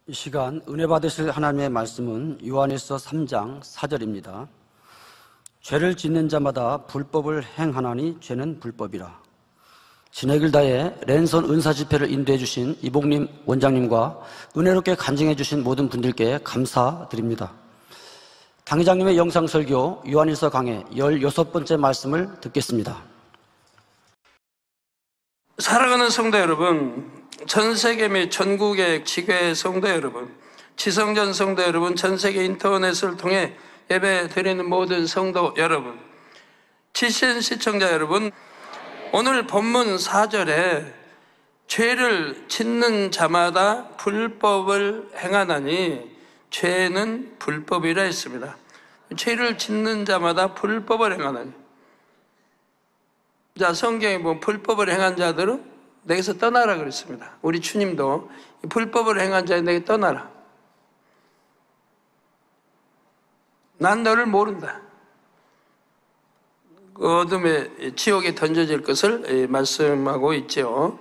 이 시간 은혜 받으실 하나님의 말씀은 요한일서 3장 4절입니다. 죄를 짓는 자마다 불법을 행하나니 죄는 불법이라. 진액을 다해 랜선 은사 집회를 인도해 주신 이복림 원장님과 은혜롭게 간증해 주신 모든 분들께 감사드립니다. 당 회장님의 영상 설교 요한일서 강해 16번째 말씀을 듣겠습니다. 사랑하는 성도 여러분, 전 세계 및 전국의 지교회 성도 여러분, 지성전 성도 여러분, 전 세계 인터넷을 통해 예배 드리는 모든 성도 여러분, GCN 시청자 여러분, 오늘 본문 4절에 죄를 짓는 자마다 불법을 행하나니 죄는 불법이라 했습니다. 죄를 짓는 자마다 불법을 행하나니. 자, 성경에 보면 불법을 행한 자들은 내게서 떠나라 그랬습니다. 우리 주님도 불법을 행한 자에 내게 떠나라. 난 너를 모른다. 그 어둠의 지옥에 던져질 것을 말씀하고 있죠.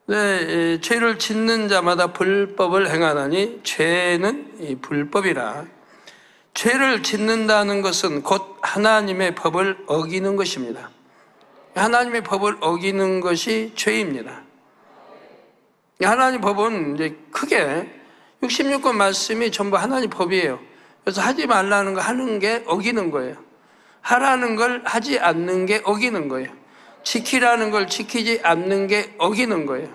네, 죄를 짓는 자마다 불법을 행하나니 죄는 불법이라. 죄를 짓는다는 것은 곧 하나님의 법을 어기는 것입니다. 하나님의 법을 어기는 것이 죄입니다. 하나님 법은 이제 크게 66권 말씀이 전부 하나님 법이에요. 그래서 하지 말라는 거 하는 게 어기는 거예요. 하라는 걸 하지 않는 게 어기는 거예요. 지키라는 걸 지키지 않는 게 어기는 거예요.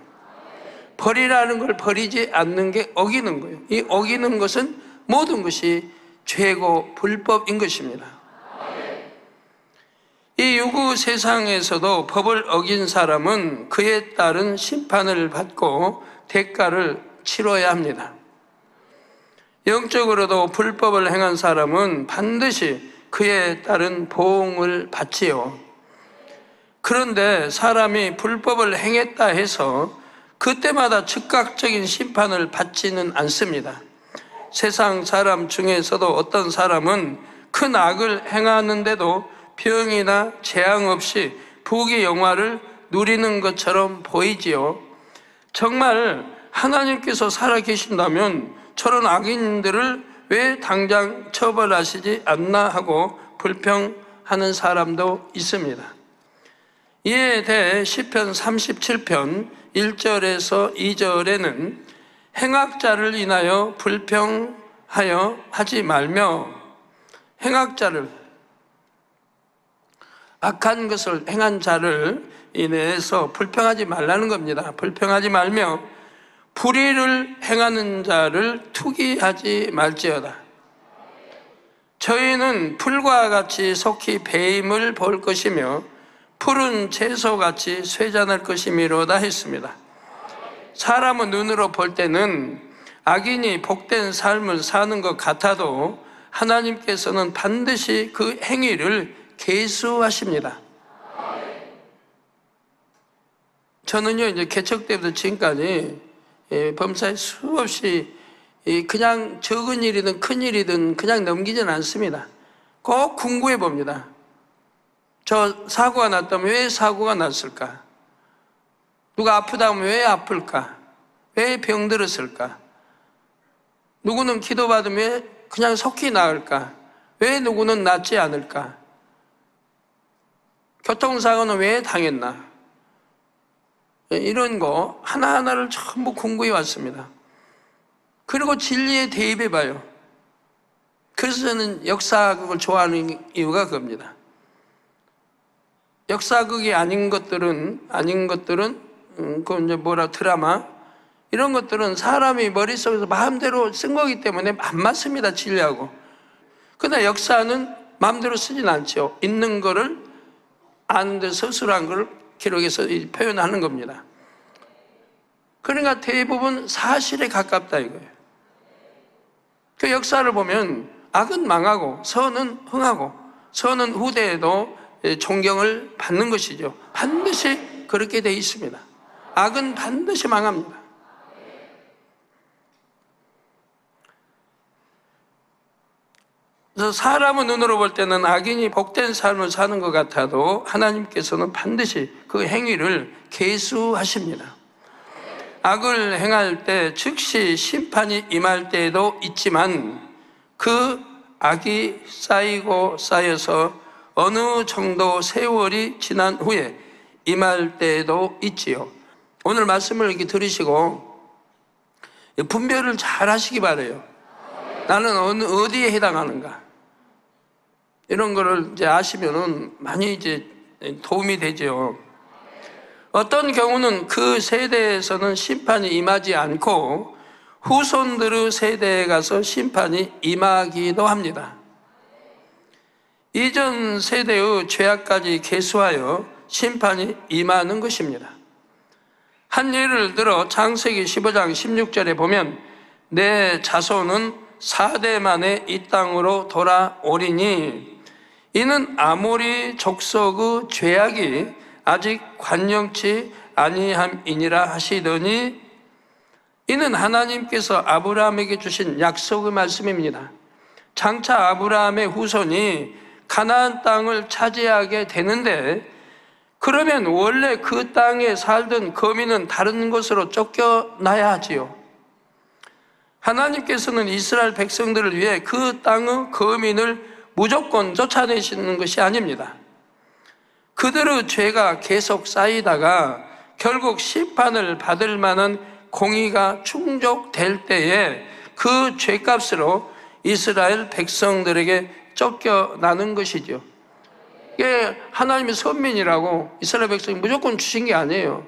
버리라는 걸 버리지 않는 게 어기는 거예요. 이 어기는 것은 모든 것이 죄고 불법인 것입니다. 이 유구 세상에서도 법을 어긴 사람은 그에 따른 심판을 받고 대가를 치러야 합니다. 영적으로도 불법을 행한 사람은 반드시 그에 따른 보응을 받지요. 그런데 사람이 불법을 행했다 해서 그때마다 즉각적인 심판을 받지는 않습니다. 세상 사람 중에서도 어떤 사람은 큰 악을 행하는데도 병이나 재앙 없이 부귀 영화를 누리는 것처럼 보이지요. 정말 하나님께서 살아계신다면 저런 악인들을 왜 당장 처벌하시지 않나 하고 불평하는 사람도 있습니다. 이에 대해 시편 37편 1절에서 2절에는 행악자를 인하여 불평하여 하지 말며, 행악자를, 악한 것을 행한 자를 인해서 불평하지 말라는 겁니다. 불평하지 말며 불의를 행하는 자를 투기하지 말지어다. 저희는 풀과 같이 속히 배임을 볼 것이며 푸른 채소같이 쇠잔할 것이미로다 했습니다. 사람은 눈으로 볼 때는 악인이 복된 삶을 사는 것 같아도 하나님께서는 반드시 그 행위를 계수하십니다. 저는요, 이제 개척 때부터 지금까지 범사에 수없이 그냥 적은 일이든 큰 일이든 그냥 넘기지는 않습니다. 꼭 궁금해 봅니다. 저 사고가 났다면 왜 사고가 났을까? 누가 아프다 하면 왜 아플까? 왜 병들었을까? 누구는 기도받으면 왜 그냥 속히 나을까? 왜 누구는 낫지 않을까? 교통사고는 왜 당했나? 이런 거 하나하나를 전부 궁금해 왔습니다. 그리고 진리에 대입해 봐요. 그래서 저는 역사극을 좋아하는 이유가 그겁니다. 역사극이 아닌 것들은 그 이제 드라마 이런 것들은 사람이 머릿속에서 마음대로 쓴 거기 때문에 안 맞습니다, 진리하고. 그러나 역사는 마음대로 쓰진 않죠. 있는 거를 아는데 서술한 걸 기록해서 표현하는 겁니다. 그러니까 대부분 사실에 가깝다 이거예요. 그 역사를 보면 악은 망하고 선은 흥하고, 선은 후대에도 존경을 받는 것이죠. 반드시 그렇게 돼 있습니다. 악은 반드시 망합니다. 그래서 사람은 눈으로 볼 때는 악인이 복된 삶을 사는 것 같아도 하나님께서는 반드시 그 행위를 계수하십니다. 악을 행할 때 즉시 심판이 임할 때에도 있지만 그 악이 쌓이고 쌓여서 어느 정도 세월이 지난 후에 임할 때에도 있지요. 오늘 말씀을 이렇게 들으시고 분별을 잘 하시기 바라요. 나는 어디에 해당하는가? 이런 거를 이제 아시면은 많이 이제 도움이 되죠. 어떤 경우는 그 세대에서는 심판이 임하지 않고 후손들의 세대에 가서 심판이 임하기도 합니다. 이전 세대의 죄악까지 계수하여 심판이 임하는 것입니다. 한 예를 들어 창세기 15장 16절에 보면 내 자손은 4대 만에 이 땅으로 돌아오리니 이는 아모리 족속의 죄악이 아직 관영치 아니함이니라 하시더니 이는 하나님께서 아브라함에게 주신 약속의 말씀입니다. 장차 아브라함의 후손이 가나안 땅을 차지하게 되는데 그러면 원래 그 땅에 살던 거민은 다른 곳으로 쫓겨나야 하지요. 하나님께서는 이스라엘 백성들을 위해 그 땅의 거민을 무조건 쫓아내시는 것이 아닙니다. 그들의 죄가 계속 쌓이다가 결국 심판을 받을 만한 공의가 충족될 때에 그 죄값으로 이스라엘 백성들에게 쫓겨나는 것이죠. 이게 하나님의 선민이라고 이스라엘 백성이 무조건 주신 게 아니에요.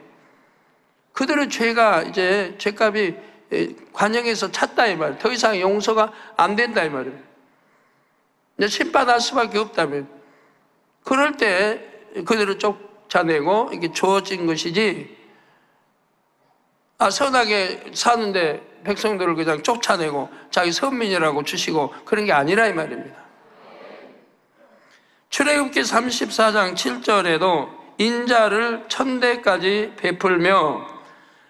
그들의 죄가 이제 죄값이 관영에서 찼다 이 말이에요. 더 이상 용서가 안 된다 이 말이에요. 이제 심판할 수밖에 없다면 그럴 때 그들을 쫓아내고 이게 주어진 것이지 선하게 사는데 백성들을 그냥 쫓아내고 자기 선민이라고 주시고 그런 게 아니라 이 말입니다. 출애굽기 34장 7절에도 인자를 천대까지 베풀며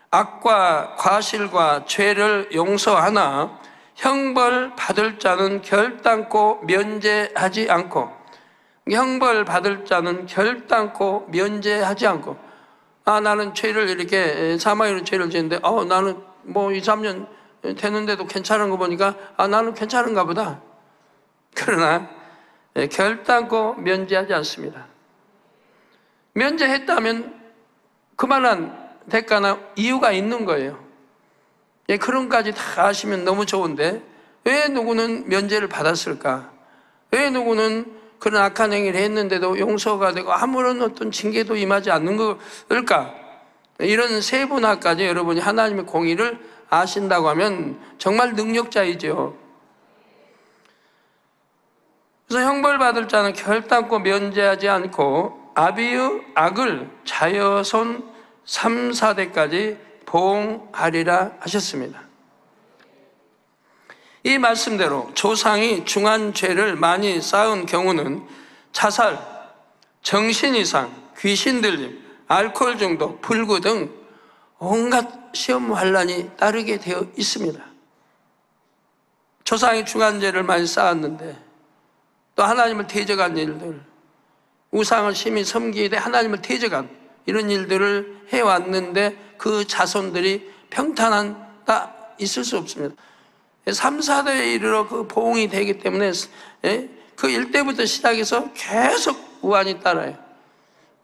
악과 과실과 죄를 용서하나 형벌 받을 자는 결단코 면제하지 않고 형벌 받을 자는 결단코 면제하지 않고 나는 죄를 이렇게 사마이로 죄를 지었는데 나는 뭐 2, 3년 되는데도 괜찮은 거 보니까 나는 괜찮은가 보다. 그러나 결단코 면제하지 않습니다. 면제했다면 그만한 대가나 이유가 있는 거예요. 그런 까지 다 아시면 너무 좋은데 왜 누구는 면제를 받았을까? 왜 누구는 그런 악한 행위를 했는데도 용서가 되고 아무런 어떤 징계도 임하지 않는 걸까? 이런 세분화까지 여러분이 하나님의 공의를 아신다고 하면 정말 능력자이죠. 그래서 형벌받을 자는 결단코 면제하지 않고 아비의 악을 자여손 3, 4대까지 보응하리라 하셨습니다. 이 말씀대로 조상이 중한 죄를 많이 쌓은 경우는 자살, 정신이상, 귀신 들림, 알코올 중독, 불구 등 온갖 시험 환란이 따르게 되어 있습니다. 조상이 중한 죄를 많이 쌓았는데 또 하나님을 대적한 일들, 우상을 심히 섬기되 하나님을 대적한 이런 일들을 해왔는데 그 자손들이 평탄하다 있을 수 없습니다. 3, 4대에 이르러 그 보응이 되기 때문에 그 일대부터 시작해서 계속 우환이 따라요.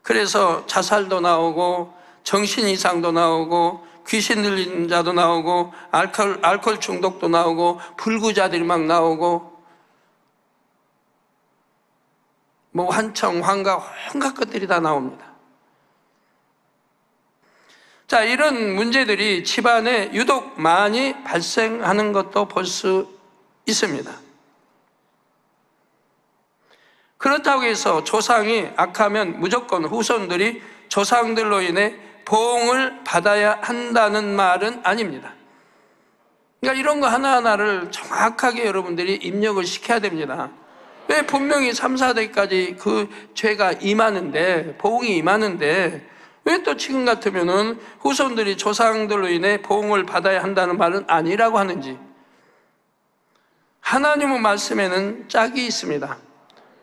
그래서 자살도 나오고 정신 이상도 나오고 귀신 들린 자도 나오고 알코올 중독도 나오고 불구자들이 막 나오고 뭐 환청, 환각, 온갖 것들이 다 나옵니다. 자, 이런 문제들이 집안에 유독 많이 발생하는 것도 볼 수 있습니다. 그렇다고 해서 조상이 악하면 무조건 후손들이 조상들로 인해 보응을 받아야 한다는 말은 아닙니다. 그러니까 이런 거 하나하나를 정확하게 여러분들이 입력을 시켜야 됩니다. 왜 분명히 3, 4대까지 그 죄가 임하는데, 보응이 임하는데 왜 또 지금 같으면은 후손들이 조상들로 인해 보응을 받아야 한다는 말은 아니라고 하는지. 하나님의 말씀에는 짝이 있습니다.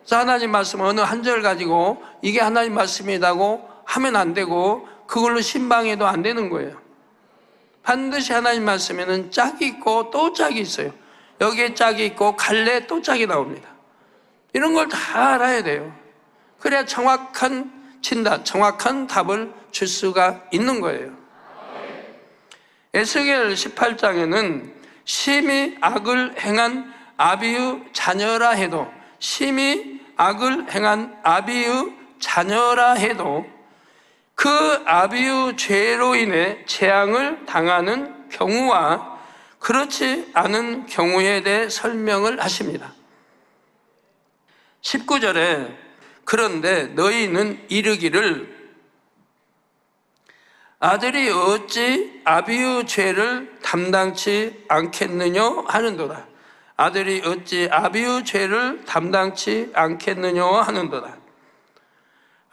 그래서 하나님 말씀 어느 한 절 가지고 이게 하나님 말씀이라고 하면 안 되고 그걸로 신방해도 안 되는 거예요. 반드시 하나님 말씀에는 짝이 있고 또 짝이 있어요. 여기에 짝이 있고 갈래에 또 짝이 나옵니다. 이런 걸 다 알아야 돼요. 그래야 정확한 진단, 정확한 답을 줄 수가 있는 거예요. 에스겔 18장에는 심히 악을 행한 아비의 자녀라 해도, 심히 악을 행한 아비의 자녀라 해도 그 아비의 죄로 인해 재앙을 당하는 경우와 그렇지 않은 경우에 대해 설명을 하십니다. 19절에 그런데 너희는 이르기를 아들이 어찌 아비의 죄를 담당치 않겠느냐 하는도다. 아들이 어찌 아비의 죄를 담당치 않겠느냐 하는도다.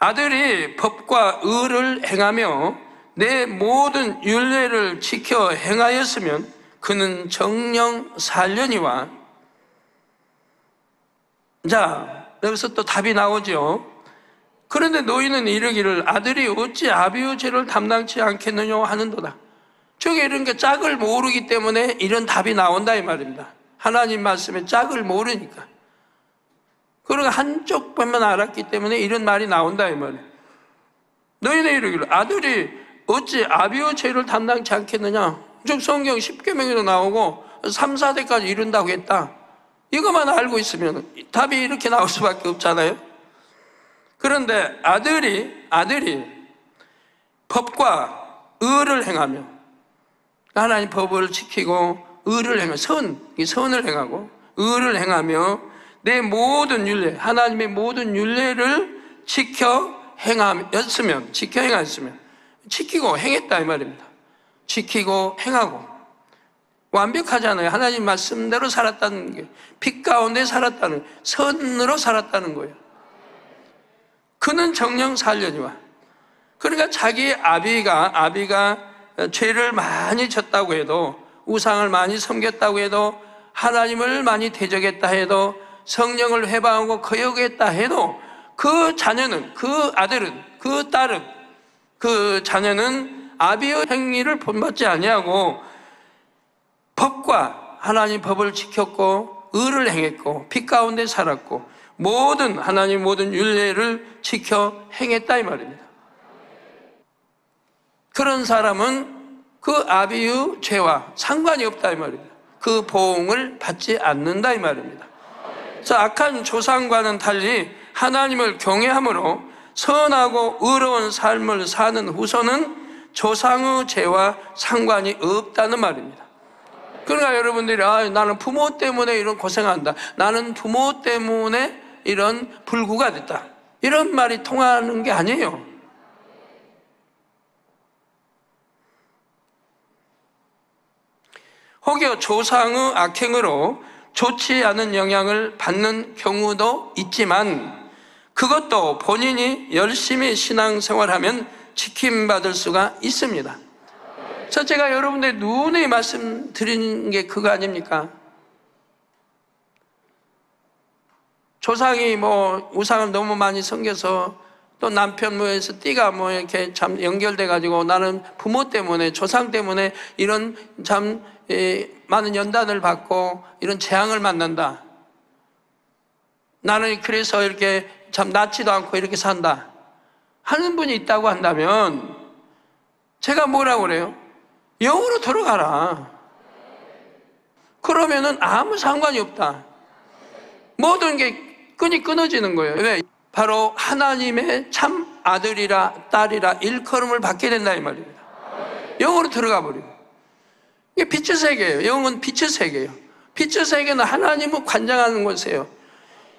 아들이 법과 의를 행하며 내 모든 율례를 지켜 행하였으면 그는 정령 살려니와. 자, 여기서 또 답이 나오죠. 그런데 너희는 이르기를 아들이 어찌 아비의 죄를 담당치 않겠느냐 하는도다. 저게 이런 게 짝을 모르기 때문에 이런 답이 나온다 이 말입니다. 하나님 말씀에 짝을 모르니까. 그러니까 한쪽 편만 알았기 때문에 이런 말이 나온다 이 말이에요. 너희는 이르기를 아들이 어찌 아비의 죄를 담당치 않겠느냐. 즉 성경 10계명에도 나오고 3, 4대까지 이룬다고 했다. 이것만 알고 있으면 답이 이렇게 나올 수밖에 없잖아요. 그런데 아들이 법과 의를 행하며, 하나님 법을 지키고 의를 행하며, 선을 행하고 의를 행하며 내 모든 율례, 하나님의 모든 율례를 지켜 행하였으면, 지키고 행했다 이 말입니다. 지키고 행하고 완벽하잖아요. 하나님 말씀대로 살았다는 게, 빛 가운데 살았다는, 선으로 살았다는 거예요. 그는 정령 살려니와. 그러니까 자기 아비가 죄를 많이 졌다고 해도, 우상을 많이 섬겼다고 해도, 하나님을 많이 대적했다 해도, 성령을 회방하고 거역했다 해도 그 자녀는, 그 아들은, 그 딸은, 그 자녀는 아비의 행위를 본받지 아니하고 법과 하나님 법을 지켰고 의를 행했고 빛 가운데 살았고 하나님 모든 율례를 지켜 행했다 이 말입니다. 그런 사람은 그 아비의 죄와 상관이 없다 이 말입니다. 그 보응을 받지 않는다 이 말입니다. 자, 악한 조상과는 달리 하나님을 경외함으로 선하고 의로운 삶을 사는 후손은 조상의 죄와 상관이 없다는 말입니다. 그러니까 여러분들이 나는 부모 때문에 이런 고생한다, 나는 부모 때문에 이런 불구가 됐다, 이런 말이 통하는 게 아니에요. 혹여 조상의 악행으로 좋지 않은 영향을 받는 경우도 있지만 그것도 본인이 열심히 신앙생활하면 지킴받을 수가 있습니다. 그래서 제가 여러분들 누누이 말씀드리는 게 그거 아닙니까? 조상이 우상을 너무 많이 섬겨서 또 남편 뭐에서 띠가 이렇게 참 연결돼가지고 나는 부모 때문에, 조상 때문에 이런 참 많은 연단을 받고 이런 재앙을 만난다. 나는 그래서 이렇게 참 낫지도 않고 이렇게 산다 하는 분이 있다고 한다면 제가 뭐라고 그래요? 영으로 들어가라. 그러면은 아무 상관이 없다. 모든 게 끈이 끊어지는 거예요. 왜? 바로 하나님의 참 아들이라 딸이라 일컬음을 받게 된다 이 말입니다. 영으로 들어가 버려요. 이게 빛의 세계예요. 영은 빛의 세계예요. 빛의 세계는 하나님을 관장하는 곳이에요.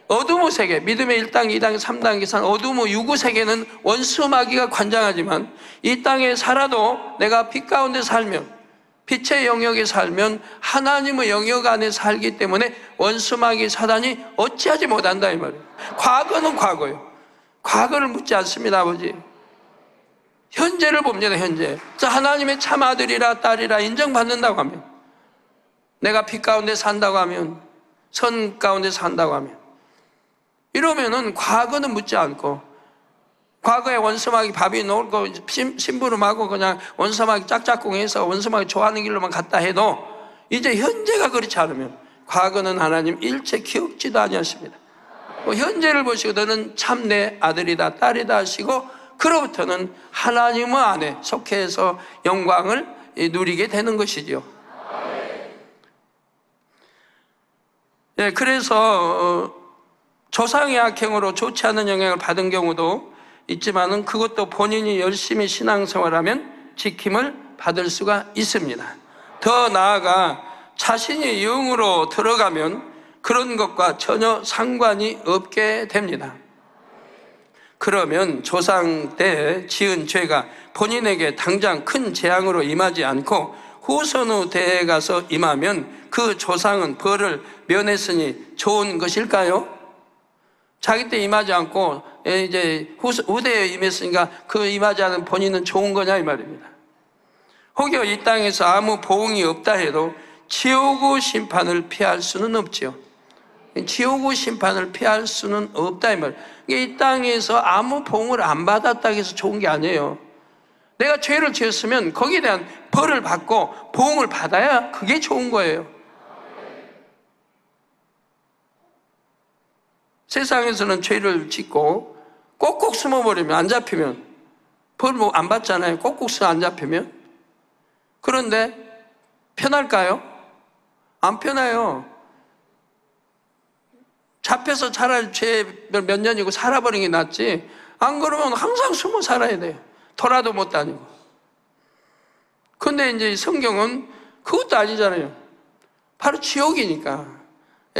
어둠의 세계, 믿음의 1단계, 2단계, 3단계 산 어둠의 유구 세계는 원수 마귀가 관장하지만 이 땅에 살아도 내가 빛 가운데 살면, 빛의 영역에 살면 하나님의 영역 안에 살기 때문에 원수 마귀 사단이 어찌하지 못한다 이 말이에요. 과거는 과거예요. 과거를 묻지 않습니다, 아버지. 현재를 봅니다, 현재. 자, 하나님의 참 아들이라 딸이라 인정받는다고 하면, 내가 빛 가운데 산다고 하면, 선 가운데 산다고 하면, 이러면은 과거는 묻지 않고 과거에 원수마귀 밥이 놀고 심부름하고 그냥 원수마귀 짝짝꿍해서 원수마귀 좋아하는 길로만 갔다 해도 이제 현재가 그렇지 않으면 과거는 하나님 일체 기억지도 아니하십니다. 현재를 보시고 너는 참 내 아들이다 딸이다 하시고 그로부터는 하나님 안에 속해서 영광을 누리게 되는 것이지요. 네, 그래서 조상의 악행으로 좋지 않은 영향을 받은 경우도 있지만은 그것도 본인이 열심히 신앙생활하면 지킴을 받을 수가 있습니다. 더 나아가 자신이 영으로 들어가면 그런 것과 전혀 상관이 없게 됩니다. 그러면 조상 때 지은 죄가 본인에게 당장 큰 재앙으로 임하지 않고 후손의 대에 가서 임하면 그 조상은 벌을 면했으니 좋은 것일까요? 자기 때 임하지 않고 이제 후대에 임했으니까 그 임하지 않은 본인은 좋은 거냐 이 말입니다. 혹여 이 땅에서 아무 보응이 없다 해도 지옥의 심판을 피할 수는 없지요. 지옥의 심판을 피할 수는 없다 이 말이에요. 이 땅에서 아무 보응을 안 받았다고 해서 좋은 게 아니에요. 내가 죄를 지었으면 거기에 대한 벌을 받고 보응을 받아야 그게 좋은 거예요. 세상에서는 죄를 짓고 꼭꼭 숨어버리면 안 잡히면 벌 뭐 안 받잖아요. 꼭꼭 숨어 안 잡히면. 그런데 편할까요? 안 편해요. 잡혀서 차라리 죄 몇 년이고 살아버리는 게 낫지. 안 그러면 항상 숨어 살아야 돼요. 돌아도 못 다니고. 근데 이제 성경은 그것도 아니잖아요. 바로 지옥이니까.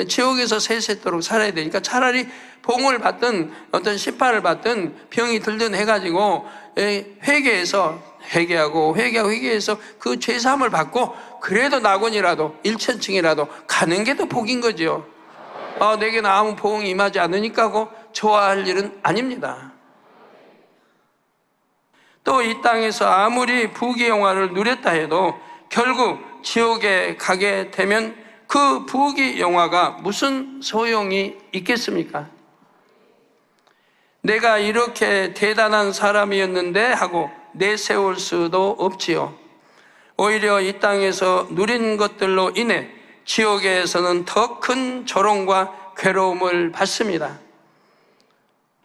지옥에서 세세토록 살아야 되니까 차라리 봉을 받든 어떤 심판을 받든 병이 들든 해가지고 회개해서 회개해서 그 죄사함을 받고 그래도 낙원이라도 일천층이라도 가는 게 더 복인 거죠. 내게는 아무 보응이 임하지 않으니까 하고 좋아할 일은 아닙니다. 또 이 땅에서 아무리 부귀 영화를 누렸다 해도 결국 지옥에 가게 되면 그 부귀 영화가 무슨 소용이 있겠습니까? 내가 이렇게 대단한 사람이었는데 하고 내세울 수도 없지요. 오히려 이 땅에서 누린 것들로 인해 지옥에서는 더 큰 조롱과 괴로움을 받습니다.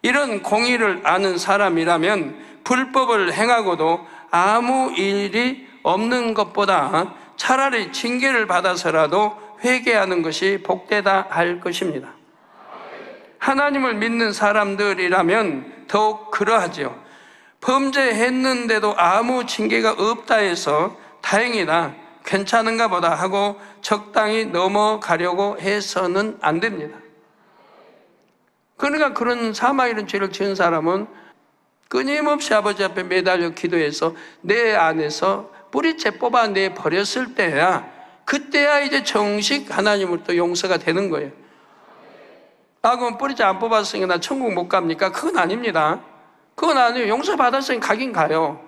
이런 공의를 아는 사람이라면 불법을 행하고도 아무 일이 없는 것보다 차라리 징계를 받아서라도 회개하는 것이 복되다 할 것입니다. 하나님을 믿는 사람들이라면 더욱 그러하지요. 범죄했는데도 아무 징계가 없다 해서 다행이다, 괜찮은가 보다 하고 적당히 넘어가려고 해서는 안 됩니다. 그러니까 그런 사망이라는 죄를 지은 사람은 끊임없이 아버지 앞에 매달려 기도해서 내 안에서 뿌리채 뽑아내 버렸을 때야, 그때야 이제 정식 하나님을 또 용서가 되는 거예요. 그럼 뿌리채 안 뽑았으니까 나 천국 못 갑니까? 그건 아닙니다. 그건 아니에요. 용서 받았으니까 가긴 가요.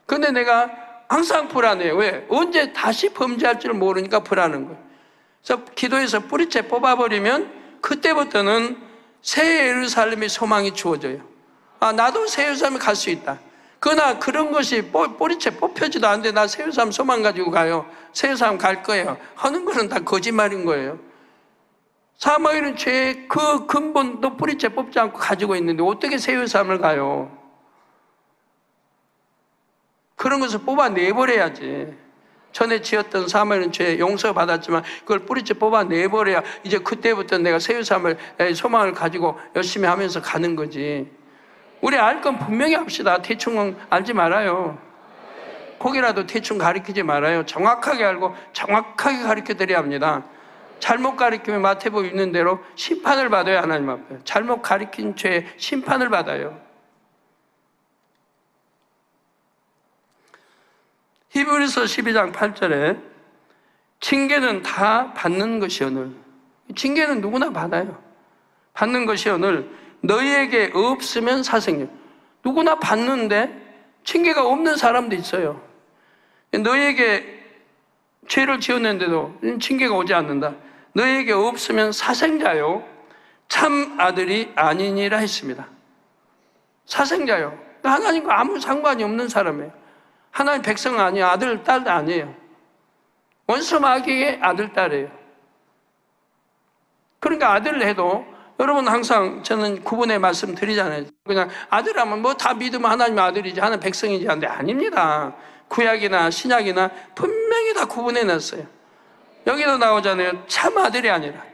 근데 내가 항상 불안해요. 왜? 언제 다시 범죄할 줄 모르니까 불안한 거예요. 그래서 기도해서 뿌리채 뽑아버리면 그때부터는 새 예루살렘의 소망이 주어져요. 나도 새 예루살렘에 갈 수 있다. 그러나 그런 것이 뿌리채 뽑혀지도 않는데 나 새 예루살렘 소망 가지고 가요. 새 예루살렘 갈 거예요. 하는 거는 다 거짓말인 거예요. 사망이라는 죄의 그 근본도 뿌리채 뽑지 않고 가지고 있는데 어떻게 새 예루살렘을 가요? 그런 것을 뽑아내버려야지. 전에 지었던 사망이라는 죄 용서받았지만 그걸 뿌리채 뽑아내버려야 이제 그때부터 내가 새 예루살렘을 소망을 가지고 열심히 하면서 가는 거지. 우리 알 건 분명히 합시다. 대충 알지 말아요. 거기라도 대충 가르치지 말아요. 정확하게 알고 정확하게 가르쳐드려야 합니다. 잘못 가르치면 마태복음 있는 대로 심판을 받아요. 하나님 앞에 잘못 가르친 죄에 심판을 받아요. 히브리서 12장 8절에 징계는 다 받는 것이오늘, 징계는 누구나 받아요. 받는 것이오늘 너희에게 없으면 사생명. 누구나 받는데 징계가 없는 사람도 있어요. 너희에게 죄를 지었는데도 징계가 오지 않는다. 너희에게 없으면 사생자요 참 아들이 아니니라 했습니다. 사생자요. 하나님과 아무 상관이 없는 사람이에요. 하나님 백성 아니에요. 아들, 딸 아니에요. 원수 마귀의 아들, 딸이에요. 그러니까 아들을 해도 여러분 항상 저는 구분의 말씀 드리잖아요. 그냥 아들하면 뭐 다 믿으면 하나님 아들이지 하나님 백성이지 하는데 아닙니다. 구약이나 신약이나 분명히 다 구분해놨어요. 여기도 나오잖아요. 참 아들이 아니라.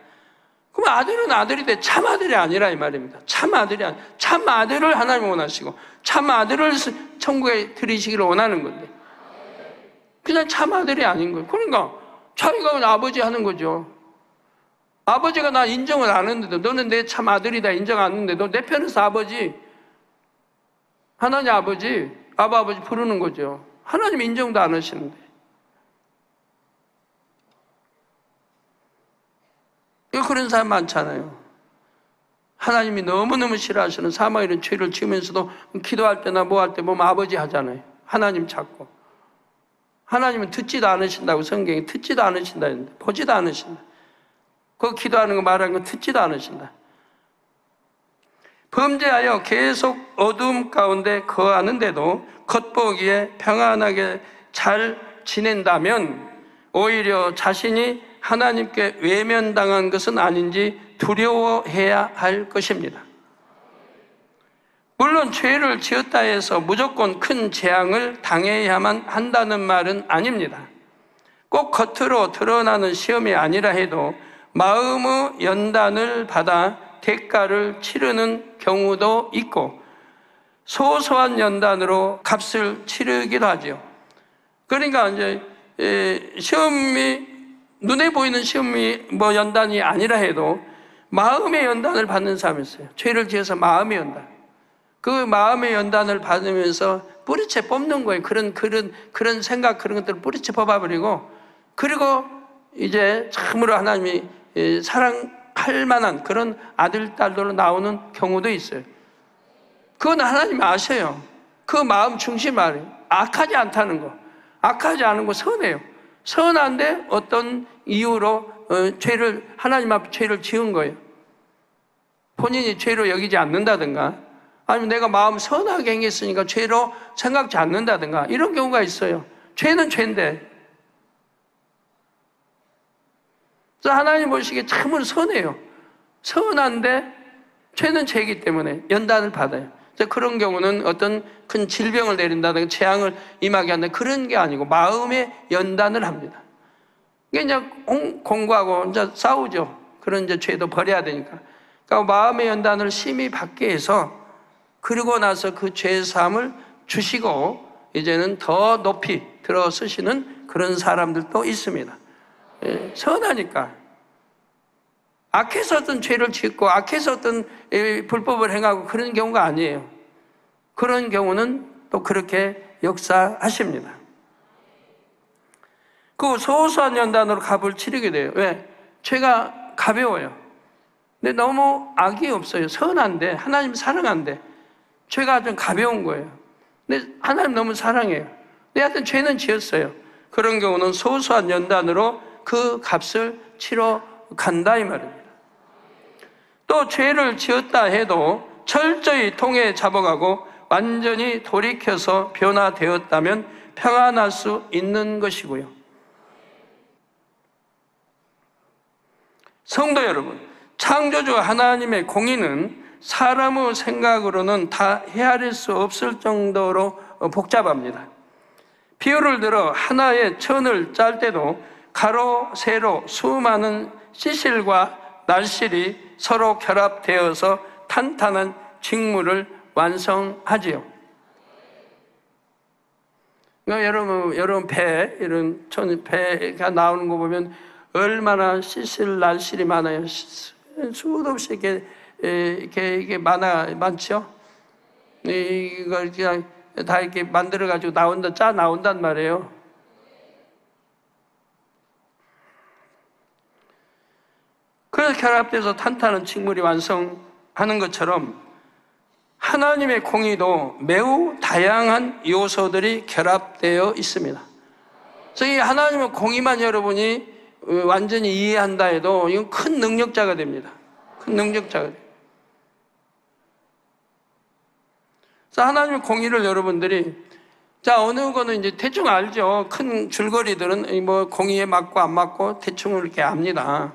그럼 아들은 아들인데 참 아들이 아니라 이 말입니다. 참 아들이 아니라. 참 아들을 하나님 원하시고 참 아들을 천국에 들이시기를 원하는 건데 그냥 참 아들이 아닌 거예요. 그러니까 자기가 아버지 하는 거죠. 아버지가 나 인정을 안 했는데 너는 내 참 아들이다 인정 안 했는데 너 내 편에서 아버지 하나님 아버지 아버지 부르는 거죠. 하나님 인정도 안 하시는데 그런 사람 많잖아요. 하나님이 너무너무 싫어하시는 사망 이런 죄를 지으면서도 기도할 때나 뭐 할 때 보면 아버지 하잖아요. 하나님 찾고 하나님은 듣지도 않으신다고 성경에 듣지도 않으신다 했는데 보지도 않으신다. 그 기도하는 거 말하는 거 듣지도 않으신다. 범죄하여 계속 어둠 가운데 거하는데도 겉보기에 평안하게 잘 지낸다면 오히려 자신이 하나님께 외면당한 것은 아닌지 두려워해야 할 것입니다. 물론 죄를 지었다 해서 무조건 큰 재앙을 당해야만 한다는 말은 아닙니다. 꼭 겉으로 드러나는 시험이 아니라 해도 마음의 연단을 받아 대가를 치르는 경우도 있고 소소한 연단으로 값을 치르기도 하죠. 그러니까 이제 시험이 눈에 보이는 시험이 뭐 연단이 아니라 해도 마음의 연단을 받는 사람이 있어요. 죄를 지어서 마음의 연단. 그 마음의 연단을 받으면서 뿌리채 뽑는 거예요. 그런 생각, 그런 것들을 뿌리채 뽑아버리고, 그리고 이제 참으로 하나님이 사랑할 만한 그런 아들, 딸들로 나오는 경우도 있어요. 그건 하나님이 아셔요. 그 마음 중심 말이에요. 악하지 않다는 거. 악하지 않은 거 선해요. 선한데 어떤 이유로 하나님 앞에 죄를 지은 거예요. 본인이 죄로 여기지 않는다든가, 아니면 내가 마음 선하게 행했으니까 죄로 생각지 않는다든가, 이런 경우가 있어요. 죄는 죄인데. 그래서 하나님 보시기에 참으로 선해요. 선한데 죄는 죄이기 때문에 연단을 받아요. 그래서 그런 경우는 어떤 큰 질병을 내린다든가 재앙을 임하게 한다, 그런 게 아니고 마음의 연단을 합니다. 이게 이제 공부하고 이제 싸우죠. 그런 이제 죄도 버려야 되니까. 그러니까 마음의 연단을 심히 받게 해서 그리고 나서 그 죄사함을 주시고 이제는 더 높이 들어서시는 그런 사람들도 있습니다. 선하니까. 악해서 어떤 죄를 짓고 악해서 어떤 불법을 행하고 그런 경우가 아니에요. 그런 경우는 또 그렇게 역사하십니다. 그 소소한 연단으로 값을 치르게 돼요. 왜? 죄가 가벼워요. 근데 너무 악이 없어요. 선한데, 하나님 사랑한데 죄가 좀 가벼운 거예요. 근데 하나님 너무 사랑해요. 근데 하여튼 죄는 지었어요. 그런 경우는 소소한 연단으로 그 값을 치러 간다 이 말입니다. 또 죄를 지었다 해도 철저히 통에 잡아가고 완전히 돌이켜서 변화되었다면 평안할 수 있는 것이고요. 성도 여러분, 창조주 하나님의 공의는 사람의 생각으로는 다 헤아릴 수 없을 정도로 복잡합니다. 비유를 들어 하나의 천을 짤 때도 가로, 세로 수많은 시실과 날실이 서로 결합되어서 탄탄한 직물을 완성하지요. 그러니까 여러분 이런 배가 나오는 거 보면 얼마나 시실, 날실이 많아요. 수도 없이 이게 많죠? 이걸 그냥 다 이렇게 만들어가지고 나온단 말이에요. 그래서 결합돼서 탄탄한 직물이 완성하는 것처럼 하나님의 공의도 매우 다양한 요소들이 결합되어 있습니다. 그래서 이 하나님의 공의만 여러분이 완전히 이해한다 해도 이건 큰 능력자가 됩니다. 큰 능력자가 돼요. 그래서 하나님의 공의를 여러분들이, 자, 어느 거는 이제 대충 알죠. 큰 줄거리들은 뭐 공의에 맞고 안 맞고 대충 이렇게 압니다.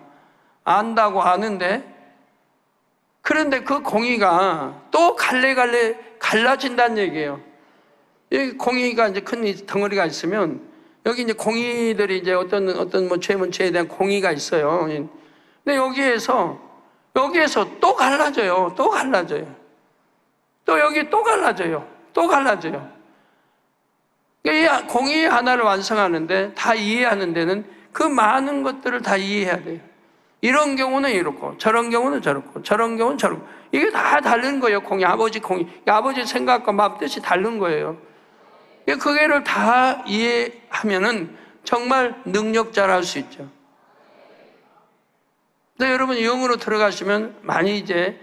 안다고 아는데, 그런데 그 공의가 또 갈래갈래 갈라진다는 얘기예요. 이 공의가 이제 큰 덩어리가 있으면, 여기 이제 공의들이 이제 어떤 뭐 죄면 죄에 대한 공의가 있어요. 근데 여기에서 또 갈라져요. 또 갈라져요. 또 여기 또 갈라져요. 또 갈라져요. 이 공의 하나를 완성하는데, 다 이해하는 데는 그 많은 것들을 다 이해해야 돼요. 이런 경우는 이렇고, 저런 경우는 저렇고, 저런 경우는 저렇고. 이게 다 다른 거예요. 공의, 아버지 공의. 아버지 생각과 마음 뜻이 다른 거예요. 그게를 다 이해하면은 정말 능력자를 할 수 있죠. 근데 여러분, 영으로 들어가시면 많이 이제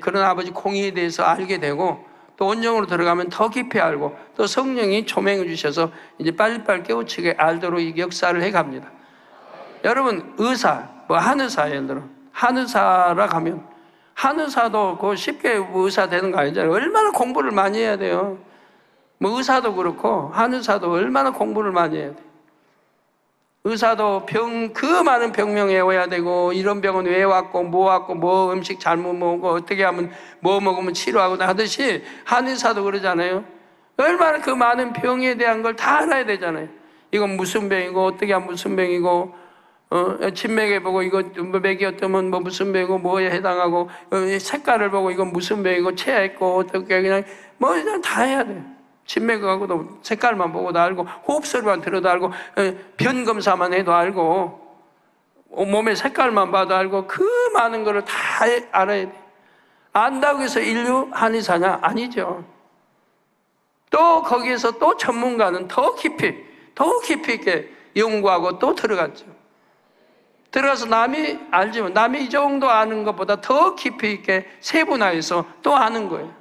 그런 아버지 공의에 대해서 알게 되고, 또 원영으로 들어가면 더 깊이 알고, 또 성령이 조명해 주셔서 이제 빨리빨리 깨우치게 알도록 이 역사를 해 갑니다. 여러분, 의사, 뭐 한의사, 예를 들어 한의사라 가면, 한의사도 그 쉽게 의사 되는 거 아니잖아요. 얼마나 공부를 많이 해야 돼요. 뭐 의사도 그렇고 한의사도 얼마나 공부를 많이 해야 돼요. 의사도 그 많은 병명 외워야 되고, 이런 병은 왜 왔고 뭐 음식 잘못 먹고 어떻게 하면 뭐 먹으면 치료하고 하듯이, 한의사도 그러잖아요. 얼마나 그 많은 병에 대한 걸 다 알아야 되잖아요. 이건 무슨 병이고 어떻게 하면 무슨 병이고, 진맥에 보고 이거 맥이 어떠면 뭐 무슨 병이고 뭐에 해당하고, 색깔을 보고 이건 무슨 병이고 체해 있고 어떻게, 그냥 뭐 그냥 다 해야 돼요. 진맥하고도 색깔만 보고도 알고, 호흡소리만 들어도 알고, 변 검사만 해도 알고, 몸의 색깔만 봐도 알고, 그 많은 거를 다 알아야 돼. 안다고 해서 인류 한의사냐? 아니죠. 또 거기에서 또 전문가는 더 깊이 있게 연구하고 또 들어갔죠. 들어가서 남이 알지만, 남이 이 정도 아는 것보다 더 깊이 있게 세분화해서 또 아는 거예요.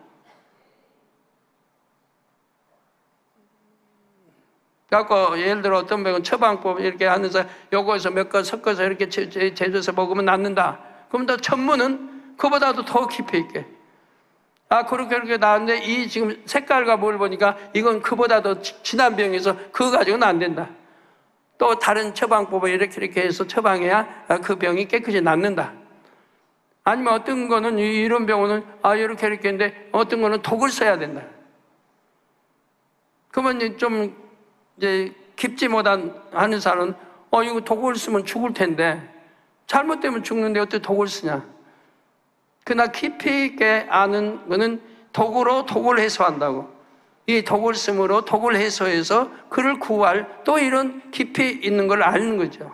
그래갖고 예를 들어 어떤 병은 처방법 이렇게 하면서 요거에서 몇 거 섞어서 이렇게 제조해서 먹으면 낫는다. 그럼 더 전문은 그보다도 더 깊이 있게, 그렇게 나왔는데 이 지금 색깔과 뭘 보니까 이건 그보다도 진한 병에서 그거 가지고는 안 된다. 또 다른 처방법을 이렇게 해서 처방해야 그 병이 깨끗이 낫는다. 아니면 어떤 거는 이런 병원은 이렇게 했는데 어떤 거는 독을 써야 된다. 그러면 좀 이제 깊지 못한 한의사는 이거 독을 쓰면 죽을 텐데, 잘못되면 죽는데 어떻게 독을 쓰냐. 그러나 깊이 있게 아는 거는 독으로 독을 해소한다고. 이 독을 쓰므로 독을 해소해서 그를 구할, 또 이런 깊이 있는 걸 아는 거죠.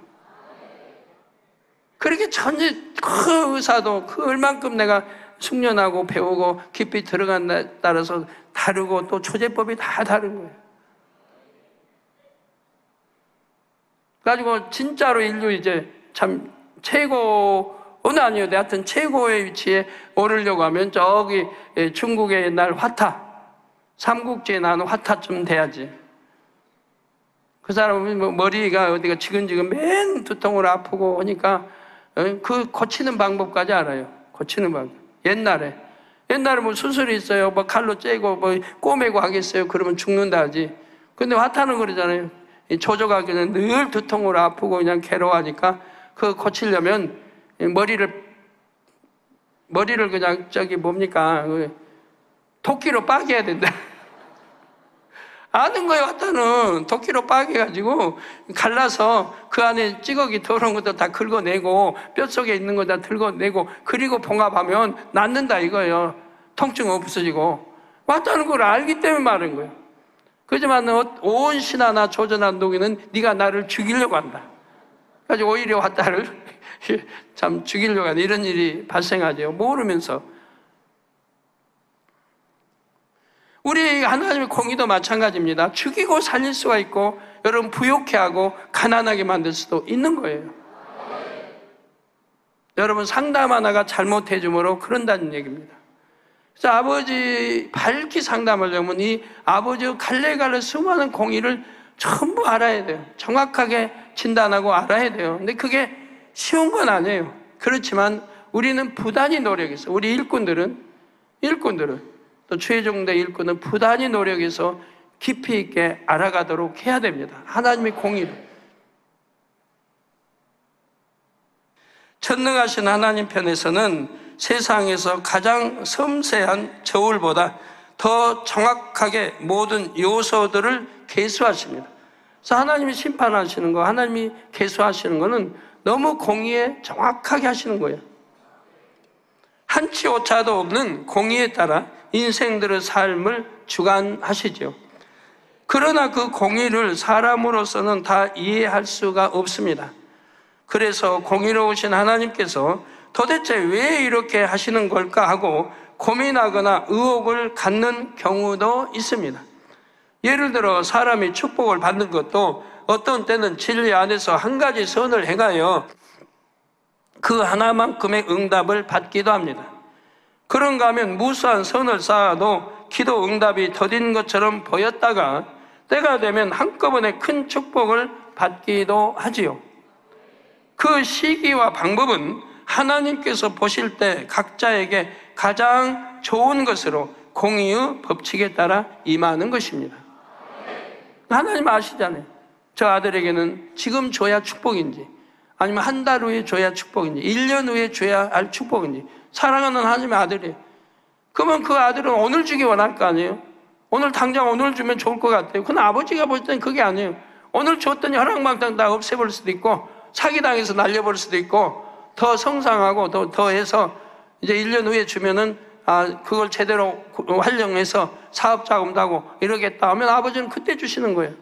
그렇게 전혀 그 의사도 그 얼만큼 내가 숙련하고 배우고 깊이 들어간다에 따라서 다르고, 또 조제법이 다 다른 거예요. 그래가지고 진짜로 인류 이제 참 최고는 아니어도 하여튼 최고의 위치에 오르려고 하면 저기 중국의 옛날 화타, 삼국지에 나오는 화타쯤 돼야지. 그 사람은 뭐 머리가 어디가 지근지근 맨 두통으로 아프고 하니까 그 고치는 방법까지 알아요. 고치는 방법. 옛날에 뭐 수술이 있어요. 뭐 칼로 째고 뭐 꼬매고 하겠어요. 그러면 죽는다 하지. 근데 화타는 그러잖아요. 조조가기는 늘 두통으로 아프고 그냥 괴로워하니까 그 고치려면 머리를 그냥 뭡니까, 도끼로 빠개야 된다. 아는 거예요. 화타는 도끼로 빠개가지고 갈라서 그 안에 찌꺼기 더러운 것도 다 긁어내고, 뼛속에 있는 거 다 긁어내고, 그리고 봉합하면 낫는다 이거예요. 통증 없어지고. 화타는 그걸 알기 때문에 말한 거예요. 그렇지만 온 신하나 조조나 노기는 네가 나를 죽이려고 한다. 그래서 오히려 화타를 참 죽이려고 하는 이런 일이 발생하죠. 모르면서. 우리 하나님의 공의도 마찬가지입니다. 죽이고 살릴 수가 있고, 여러분 부욕해 하고 가난하게 만들 수도 있는 거예요. 여러분 상담 하나가 잘못해 주므로 그런다는 얘기입니다. 그래서 아버지 밝히 상담하려면 이 아버지의 갈래갈래 수많은 공의를 전부 알아야 돼요. 정확하게 진단하고 알아야 돼요. 근데 그게 쉬운 건 아니에요. 그렇지만 우리는 부단히 노력해서, 우리 일꾼들은 또 최종대 일꾼은 부단히 노력해서 깊이 있게 알아가도록 해야 됩니다. 하나님의 공의로. 전능하신 하나님 편에서는 세상에서 가장 섬세한 저울보다 더 정확하게 모든 요소들을 계수하십니다. 그래서 하나님이 심판하시는 거, 하나님이 계수하시는 거는 너무 공의에 정확하게 하시는 거예요. 한치 오차도 없는 공의에 따라 인생들의 삶을 주관하시죠. 그러나 그 공의를 사람으로서는 다 이해할 수가 없습니다. 그래서 공의로우신 하나님께서 도대체 왜 이렇게 하시는 걸까 하고 고민하거나 의혹을 갖는 경우도 있습니다. 예를 들어 사람이 축복을 받는 것도 어떤 때는 진리 안에서 한 가지 선을 행하여 그 하나만큼의 응답을 받기도 합니다. 그런가 하면 무수한 선을 쌓아도 기도 응답이 더딘 것처럼 보였다가 때가 되면 한꺼번에 큰 축복을 받기도 하지요. 그 시기와 방법은 하나님께서 보실 때 각자에게 가장 좋은 것으로 공의의 법칙에 따라 임하는 것입니다. 하나님 아시잖아요. 저 아들에게는 지금 줘야 축복인지, 아니면 한 달 후에 줘야 축복인지, 1년 후에 줘야 할 축복인지. 사랑하는 하나님의 아들이에요. 그러면 그 아들은 오늘 주기 원할 거 아니에요? 오늘 당장 오늘 주면 좋을 것 같아요. 그건 아버지가 볼 때는 그게 아니에요. 오늘 줬더니 허랑방탕 다 없애버릴 수도 있고, 사기당해서 날려버릴 수도 있고, 더 성장하고 더 해서 이제 1년 후에 주면은 그걸 제대로 활용해서 사업 자금도 하고 이러겠다 하면 아버지는 그때 주시는 거예요.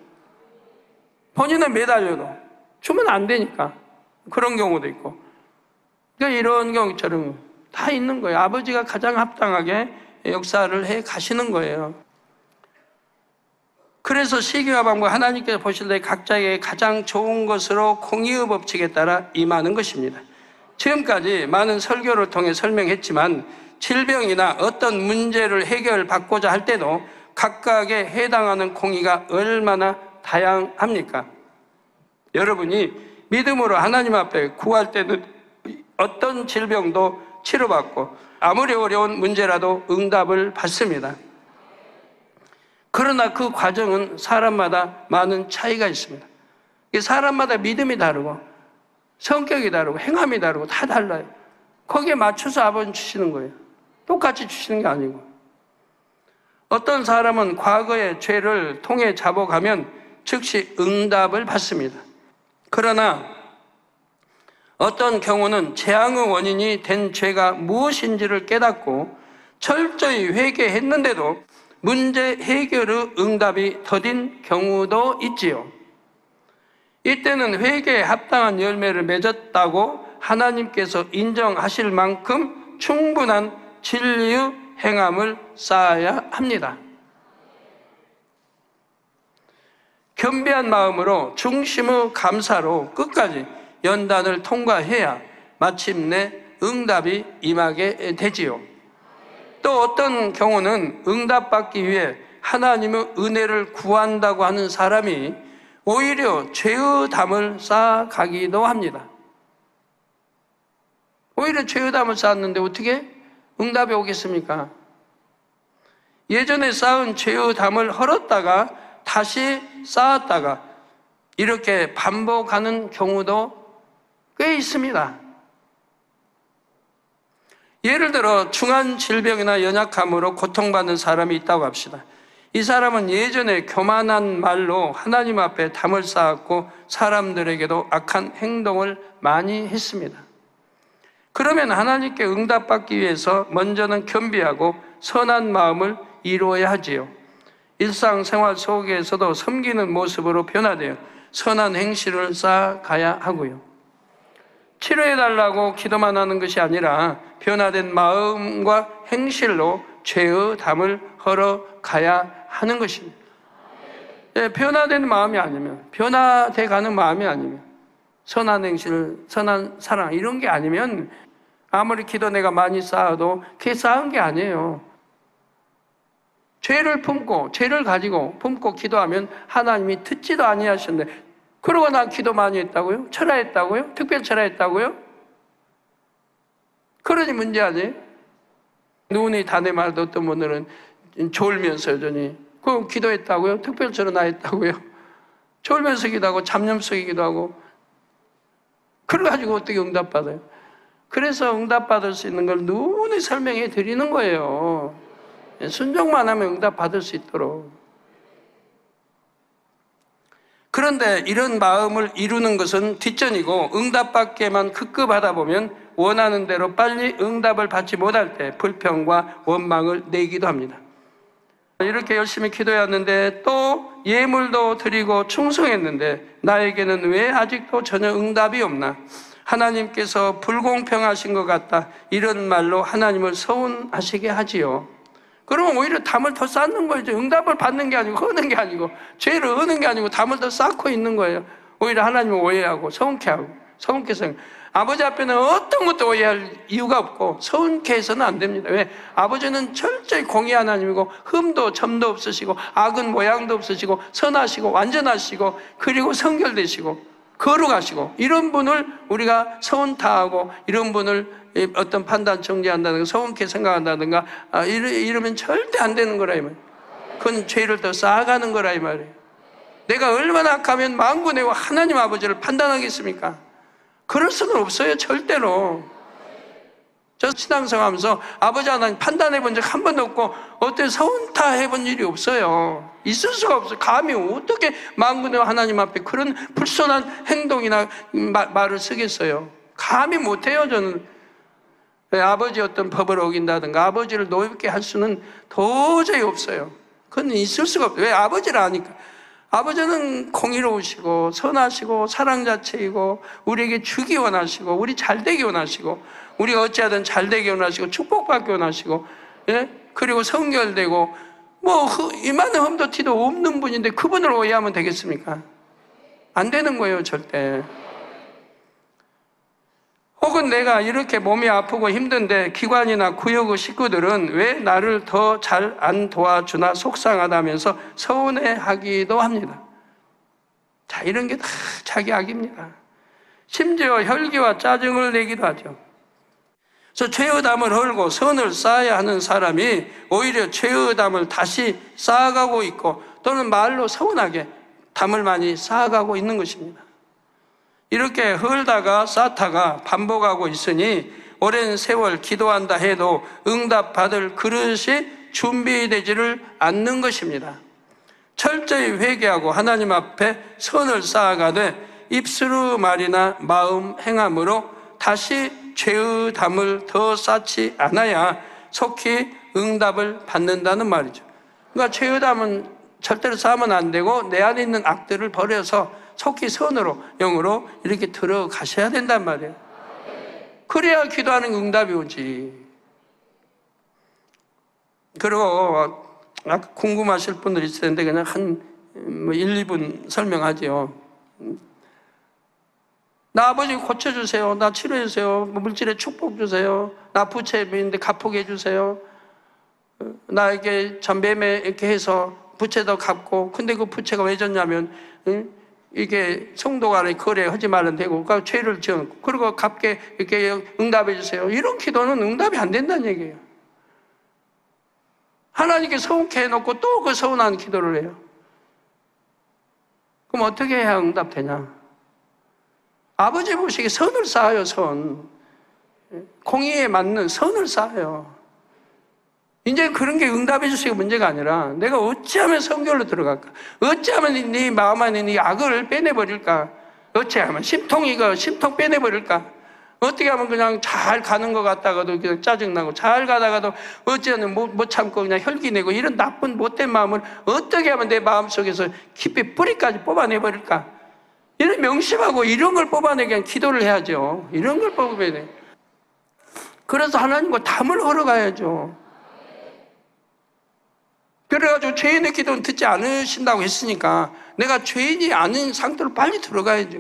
본인은 매달려도 주면 안 되니까. 그런 경우도 있고. 그러니까 이런 경우처럼 다 있는 거예요. 아버지가 가장 합당하게 역사를 해 가시는 거예요. 그래서 시기와 방법 하나님께서 보실 때 각자에게 가장 좋은 것으로 공의의 법칙에 따라 임하는 것입니다. 지금까지 많은 설교를 통해 설명했지만 질병이나 어떤 문제를 해결받고자 할 때도 각각에 해당하는 공의가 얼마나 다양합니까? 여러분이 믿음으로 하나님 앞에 구할 때는 어떤 질병도 치료받고 아무리 어려운 문제라도 응답을 받습니다. 그러나 그 과정은 사람마다 많은 차이가 있습니다. 사람마다 믿음이 다르고 성격이 다르고 행함이 다르고 다 달라요. 거기에 맞춰서 아버지는 주시는 거예요. 똑같이 주시는 게 아니고. 어떤 사람은 과거의 죄를 통해 잡아가면 즉시 응답을 받습니다. 그러나 어떤 경우는 재앙의 원인이 된 죄가 무엇인지를 깨닫고 철저히 회개했는데도 문제 해결의 응답이 더딘 경우도 있지요. 이때는 회개에 합당한 열매를 맺었다고 하나님께서 인정하실 만큼 충분한 진리의 행함을 쌓아야 합니다. 겸비한 마음으로 중심의 감사로 끝까지 연단을 통과해야 마침내 응답이 임하게 되지요. 또 어떤 경우는 응답받기 위해 하나님의 은혜를 구한다고 하는 사람이 오히려 죄의 담을 쌓아가기도 합니다. 오히려 죄의 담을 쌓았는데 어떻게 응답이 오겠습니까? 예전에 쌓은 죄의 담을 헐었다가 다시 쌓았다가 이렇게 반복하는 경우도 꽤 있습니다. 예를 들어 중한 질병이나 연약함으로 고통받는 사람이 있다고 합시다. 이 사람은 예전에 교만한 말로 하나님 앞에 담을 쌓았고 사람들에게도 악한 행동을 많이 했습니다. 그러면 하나님께 응답받기 위해서 먼저는 겸비하고 선한 마음을 이루어야 하지요. 일상생활 속에서도 섬기는 모습으로 변화되어 선한 행실을 쌓아가야 하고요. 치료해달라고 기도만 하는 것이 아니라 변화된 마음과 행실로 죄의 담을 헐어가야 하는 것입니다. 변화된 마음이 아니면, 변화돼 가는 마음이 아니면, 선한 행실, 선한 사랑 이런 게 아니면 아무리 기도 내가 많이 쌓아도 그게 쌓은 게 아니에요. 죄를 품고, 죄를 가지고 품고 기도하면 하나님이 듣지도 아니하셨는데, 그러고 난 기도 많이 했다고요? 철야했다고요? 특별 철야했다고요? 그러니 문제 아니에요? 눈이 단에 말도 어떤 분들은 졸면서 여전히. 그럼 기도했다고요? 특별처럼 나 했다고요? 졸면서 기도하고 잡념 속에 기도하고. 그래가지고 어떻게 응답받아요? 그래서 응답받을 수 있는 걸 누누이 설명해 드리는 거예요. 순종만 하면 응답받을 수 있도록. 그런데 이런 마음을 이루는 것은 뒷전이고 응답받게만 급급하다 보면 원하는 대로 빨리 응답을 받지 못할 때 불평과 원망을 내기도 합니다. 이렇게 열심히 기도했는데 또 예물도 드리고 충성했는데 나에게는 왜 아직도 전혀 응답이 없나? 하나님께서 불공평하신 것 같다. 이런 말로 하나님을 서운하시게 하지요. 그러면 오히려 담을 더 쌓는 거죠. 응답을 받는 게 아니고 허는 게 아니고 죄를 허는 게 아니고 담을 더 쌓고 있는 거예요. 오히려 하나님을 오해하고 서운케 하고 서운케 생각. 아버지 앞에는 어떤 것도 오해할 이유가 없고 서운케 해서는 안 됩니다. 왜? 아버지는 철저히 공의 하나님이고 흠도 점도 없으시고 악은 모양도 없으시고 선하시고 완전하시고 그리고 성결되시고 거룩하시고 이런 분을 우리가 서운 다하고 이런 분을 어떤 판단 정죄한다든가 서운케 생각한다든가 이러면 절대 안 되는 거라 이 말이에요. 그건 죄를 더 쌓아가는 거라 이 말이에요. 내가 얼마나 악하면 만군의 하나님 아버지를 판단하겠습니까? 그럴 수는 없어요. 절대로. 저 신앙생활 하면서 아버지 하나님 판단해 본 적 한 번도 없고 어떻게 서운타 해본 일이 없어요. 있을 수가 없어요. 감히 어떻게 만군의 하나님 앞에 그런 불손한 행동이나 말을 쓰겠어요. 감히 못해요. 저는 아버지 어떤 법을 어긴다든가 아버지를 노엽게 할 수는 도저히 없어요. 그건 있을 수가 없어요. 왜? 아버지라 하니까. 아버지는 공의로우시고 선하시고 사랑 자체이고 우리에게 주기 원하시고 우리 잘되기 원하시고 우리가 어찌하든 잘되기 원하시고 축복받기 원하시고 예? 그리고 성결되고 뭐 이만한 흠도 티도 없는 분인데 그분을 오해하면 되겠습니까? 안 되는 거예요. 절대. 혹은 내가 이렇게 몸이 아프고 힘든데 기관이나 구역의 식구들은 왜 나를 더 잘 안 도와주나 속상하다면서 서운해하기도 합니다. 자, 이런 게 다 자기 악입니다. 심지어 혈기와 짜증을 내기도 하죠. 그래서 죄의 담을 헐고 선을 쌓아야 하는 사람이 오히려 죄의 담을 다시 쌓아가고 있고 또는 말로 서운하게 담을 많이 쌓아가고 있는 것입니다. 이렇게 헐다가 쌓다가 반복하고 있으니 오랜 세월 기도한다 해도 응답받을 그릇이 준비되지를 않는 것입니다. 철저히 회개하고 하나님 앞에 선을 쌓아가되 입술의 말이나 마음 행함으로 다시 죄의 담을 더 쌓지 않아야 속히 응답을 받는다는 말이죠. 그러니까 죄의 담은 절대로 쌓으면 안 되고 내 안에 있는 악들을 버려서 속히 선으로 영으로 이렇게 들어가셔야 된단 말이에요. 그래야 기도하는 응답이 오지. 그리고 아까 궁금하실 분들 있을 텐데 그냥 한 1, 2분 설명하죠. 나 아버지 고쳐주세요. 나 치료해주세요. 물질에 축복 주세요. 나 부채인데 갚게 해주세요. 나에게 참 매매 이렇게 해서 부채도 갚고 근데 그 부채가 왜 졌냐면 이게 성도 간에 거래하지 말면 되고 그러니까 죄를 지어놓고 그리고 갚게 이렇게 응답해 주세요. 이런 기도는 응답이 안 된다는 얘기예요. 하나님께 서운케 해놓고 또 그 서운한 기도를 해요. 그럼 어떻게 해야 응답되냐? 아버지 보시기에 선을 쌓아요. 선. 공의에 맞는 선을 쌓아요. 이제 그런 게 응답해 주시기 문제가 아니라 내가 어찌하면 성결로 들어갈까? 어찌하면 네 마음 안에 네 악을 빼내버릴까? 어찌하면 심통 빼내버릴까? 어떻게 하면 그냥 잘 가는 것 같다가도 그냥 짜증나고 잘 가다가도 어찌하면 못 참고 그냥 혈기내고 이런 나쁜 못된 마음을 어떻게 하면 내 마음속에서 깊이 뿌리까지 뽑아내버릴까? 이런 명심하고 이런 걸 뽑아내기 위한 기도를 해야죠. 이런 걸 뽑아야 돼. 그래서 하나님과 담을 걸어가야죠. 그래가지고 죄인의 기도는 듣지 않으신다고 했으니까 내가 죄인이 아닌 상태로 빨리 들어가야죠.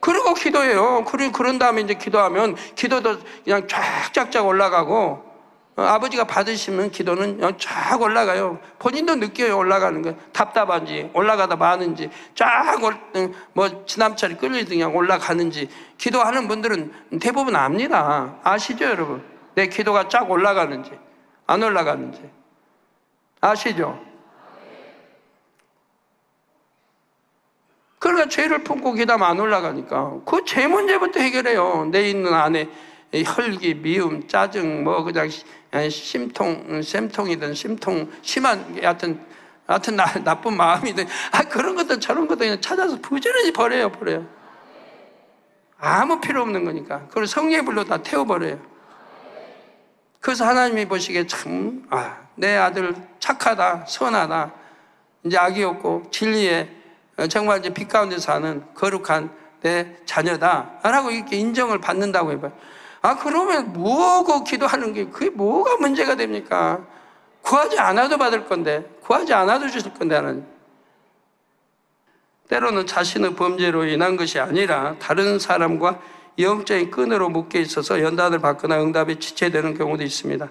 그리고 기도해요. 그런 다음에 이제 기도하면 기도도 그냥 쫙쫙쫙 올라가고 아버지가 받으시면 기도는 그냥 쫙 올라가요. 본인도 느껴요. 올라가는 거. 답답한지 올라가다 마는지 쫙 뭐 지남철이 끌리듯 그냥 올라가는지 기도하는 분들은 대부분 압니다. 아시죠 여러분? 내 기도가 쫙 올라가는지 안 올라가는지. 아시죠? 그러니까 죄를 품고 기도하면 안 올라가니까 그 죄 문제부터 해결해요. 내 있는 안에 혈기, 미움, 짜증, 뭐 그냥 샘통이든 심통, 심한 하여튼 나쁜 마음이든 그런 것들 저런 것들 그냥 찾아서 부지런히 버려요. 아무 필요 없는 거니까. 그걸 성령의 불로 다 태워버려요. 그래서 하나님이 보시기에 참 내 아들 착하다, 선하다, 이제 악이 없고 진리에 정말 이제 빛 가운데 사는 거룩한 내 자녀다라고 이렇게 인정을 받는다고 해봐요. 그러면 뭐고 기도하는 게 그게 뭐가 문제가 됩니까? 구하지 않아도 받을 건데, 구하지 않아도 주실 건데 하나님. 때로는 자신의 범죄로 인한 것이 아니라 다른 사람과 영적인 끈으로 묶여 있어서 연단을 받거나 응답에 지체되는 경우도 있습니다.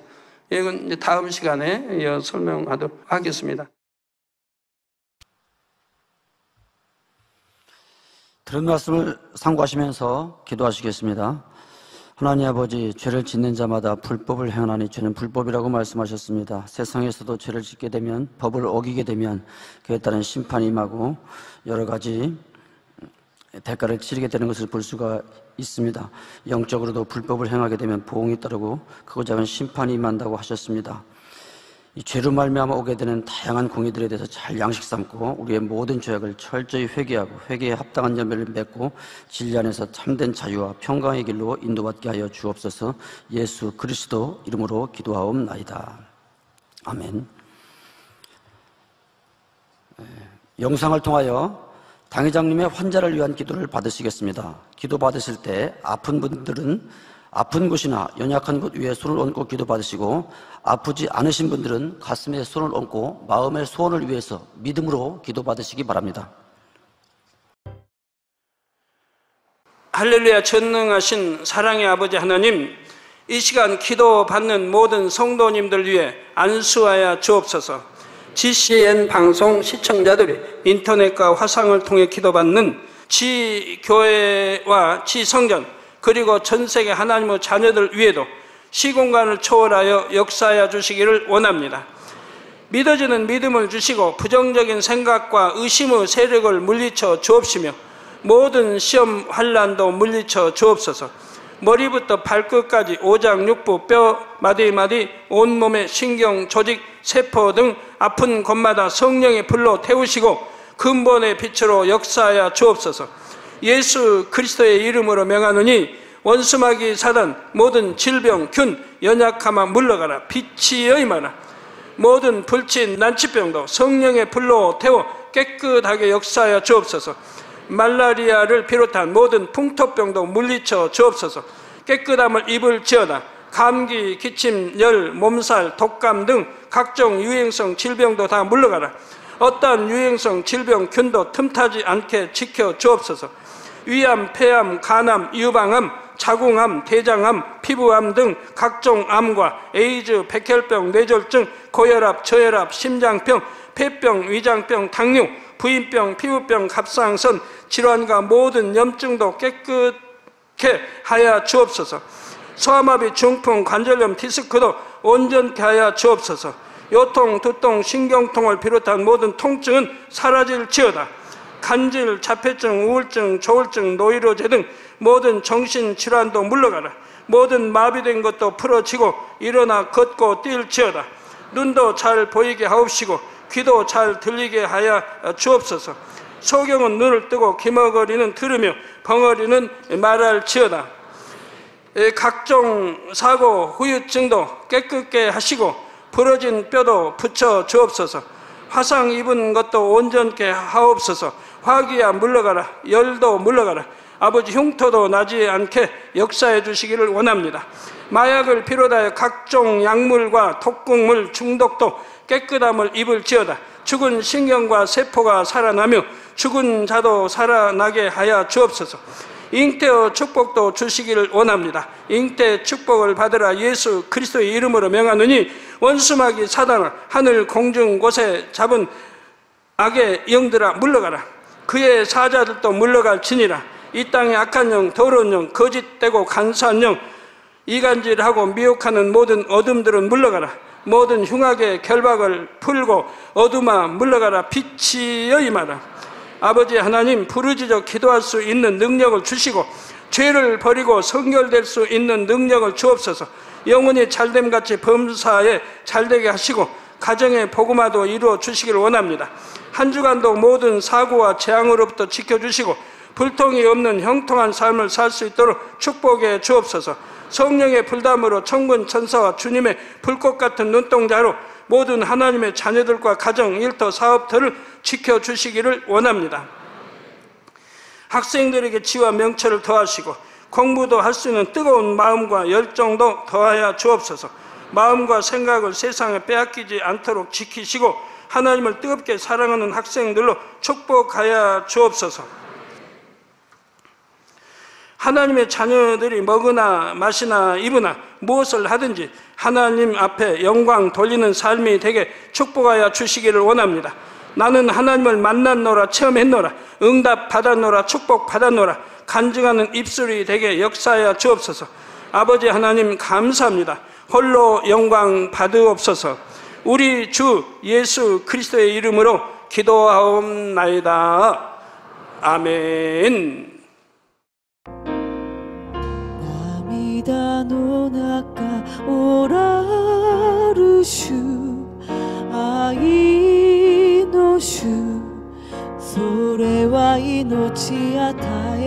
이건 이제 다음 시간에 설명하도록 하겠습니다. 들은 말씀을 상고하시면서 기도하시겠습니다. 하나님 아버지, 죄를 짓는 자마다 불법을 행하니 죄는 불법이라고 말씀하셨습니다. 세상에서도 죄를 짓게 되면, 법을 어기게 되면 그에 따른 심판이 임하고 여러 가지 대가를 치르게 되는 것을 볼 수가 있습니다. 영적으로도 불법을 행하게 되면 보응이 따르고 크고 작은 심판이 임한다고 하셨습니다. 이 죄로 말미암아 오게 되는 다양한 공의들에 대해서 잘 양식 삼고 우리의 모든 죄악을 철저히 회개하고 회개에 합당한 열매를 맺고 진리 안에서 참된 자유와 평강의 길로 인도받게 하여 주옵소서. 예수 그리스도 이름으로 기도하옵나이다. 아멘. 영상을 통하여 당 회장님의 환자를 위한 기도를 받으시겠습니다. 기도 받으실 때 아픈 분들은 아픈 곳이나 연약한 곳 위에 손을 얹고 기도 받으시고, 아프지 않으신 분들은 가슴에 손을 얹고 마음의 소원을 위해서 믿음으로 기도 받으시기 바랍니다. 할렐루야. 전능하신 사랑의 아버지 하나님, 이 시간 기도 받는 모든 성도님들 위해 안수하여 주옵소서. GCN 방송 시청자들이 인터넷과 화상을 통해 기도받는 지교회와 지성전 그리고 전세계 하나님의 자녀들 위에도 시공간을 초월하여 역사하여 주시기를 원합니다. 믿어지는 믿음을 주시고 부정적인 생각과 의심의 세력을 물리쳐 주옵시며 모든 시험 환난도 물리쳐 주옵소서. 머리부터 발끝까지 오장 육부 뼈 마디마디 온몸의 신경 조직 세포 등 아픈 곳마다 성령의 불로 태우시고 근본의 빛으로 역사하여 주옵소서. 예수 그리스도의 이름으로 명하노니 원수마귀 사단 모든 질병 균 연약함아 물러가라. 빛이 임하라. 모든 불친 난치병도 성령의 불로 태워 깨끗하게 역사하여 주옵소서. 말라리아를 비롯한 모든 풍토병도 물리쳐 주옵소서. 깨끗함을 입을지어다. 감기, 기침, 열, 몸살, 독감 등 각종 유행성 질병도 다 물러가라. 어떠한 유행성 질병 균도 틈타지 않게 지켜 주옵소서. 위암, 폐암, 간암, 유방암, 자궁암, 대장암, 피부암 등 각종 암과 에이즈, 백혈병, 뇌졸중, 고혈압, 저혈압, 심장병, 폐병, 위장병, 당뇨, 부인병, 피부병, 갑상선, 질환과 모든 염증도 깨끗게 하여 주옵소서. 소아마비, 중풍, 관절염, 디스크도 온전케 하여 주옵소서. 요통, 두통, 신경통을 비롯한 모든 통증은 사라질지어다. 간질, 자폐증, 우울증, 조울증, 노이로제 등 모든 정신질환도 물러가라. 모든 마비된 것도 풀어지고 일어나 걷고 뛸지어다. 눈도 잘 보이게 하옵시고 귀도 잘 들리게 하여 주옵소서. 소경은 눈을 뜨고 기머거리는 들으며 벙어리는 말할지어다. 각종 사고, 후유증도 깨끗게 하시고 부러진 뼈도 붙여 주옵소서. 화상 입은 것도 온전케 하옵소서. 화기야 물러가라. 열도 물러가라. 아버지 흉터도 나지 않게 역사해 주시기를 원합니다. 마약을 비롯하여 각종 약물과 독극물 중독도 깨끗함을 입을지어다. 죽은 신경과 세포가 살아나며 죽은 자도 살아나게 하여 주옵소서. 잉태의 축복도 주시기를 원합니다. 잉태 축복을 받으라. 예수 그리스도의 이름으로 명하노니 원수마귀 사단아 하늘 공중 곳에 잡은 악의 영들아 물러가라. 그의 사자들도 물러갈지니라. 이 땅의 악한 영, 더러운 영, 거짓되고 간사한 영, 이간질하고 미혹하는 모든 어둠들은 물러가라. 모든 흉악의 결박을 풀고 어둠아 물러가라, 빛이여 임하라. 아버지 하나님, 부르짖어 기도할 수 있는 능력을 주시고 죄를 버리고 성결될 수 있는 능력을 주옵소서. 영혼이 잘됨같이 범사에 잘되게 하시고 가정의 복음화도 이루어 주시기를 원합니다. 한 주간도 모든 사고와 재앙으로부터 지켜주시고 불통이 없는 형통한 삶을 살 수 있도록 축복해 주옵소서. 성령의 불담으로 천군 천사와 주님의 불꽃 같은 눈동자로 모든 하나님의 자녀들과 가정, 일터, 사업들을 지켜주시기를 원합니다. 학생들에게 지와 명철을 더하시고 공부도 할 수 있는 뜨거운 마음과 열정도 더하여 주옵소서. 마음과 생각을 세상에 빼앗기지 않도록 지키시고 하나님을 뜨겁게 사랑하는 학생들로 축복하여 주옵소서. 하나님의 자녀들이 먹으나 마시나 입으나 무엇을 하든지 하나님 앞에 영광 돌리는 삶이 되게 축복하여 주시기를 원합니다. 나는 하나님을 만났노라, 체험했노라, 응답 받았노라, 축복 받았노라, 간증하는 입술이 되게 역사하여 주옵소서. 아버지 하나님 감사합니다. 홀로 영광 받으옵소서. 우리 주 예수 그리스도의 이름으로 기도하옵나이다. 아멘. 涙の中おらる主、愛の主、それは命与え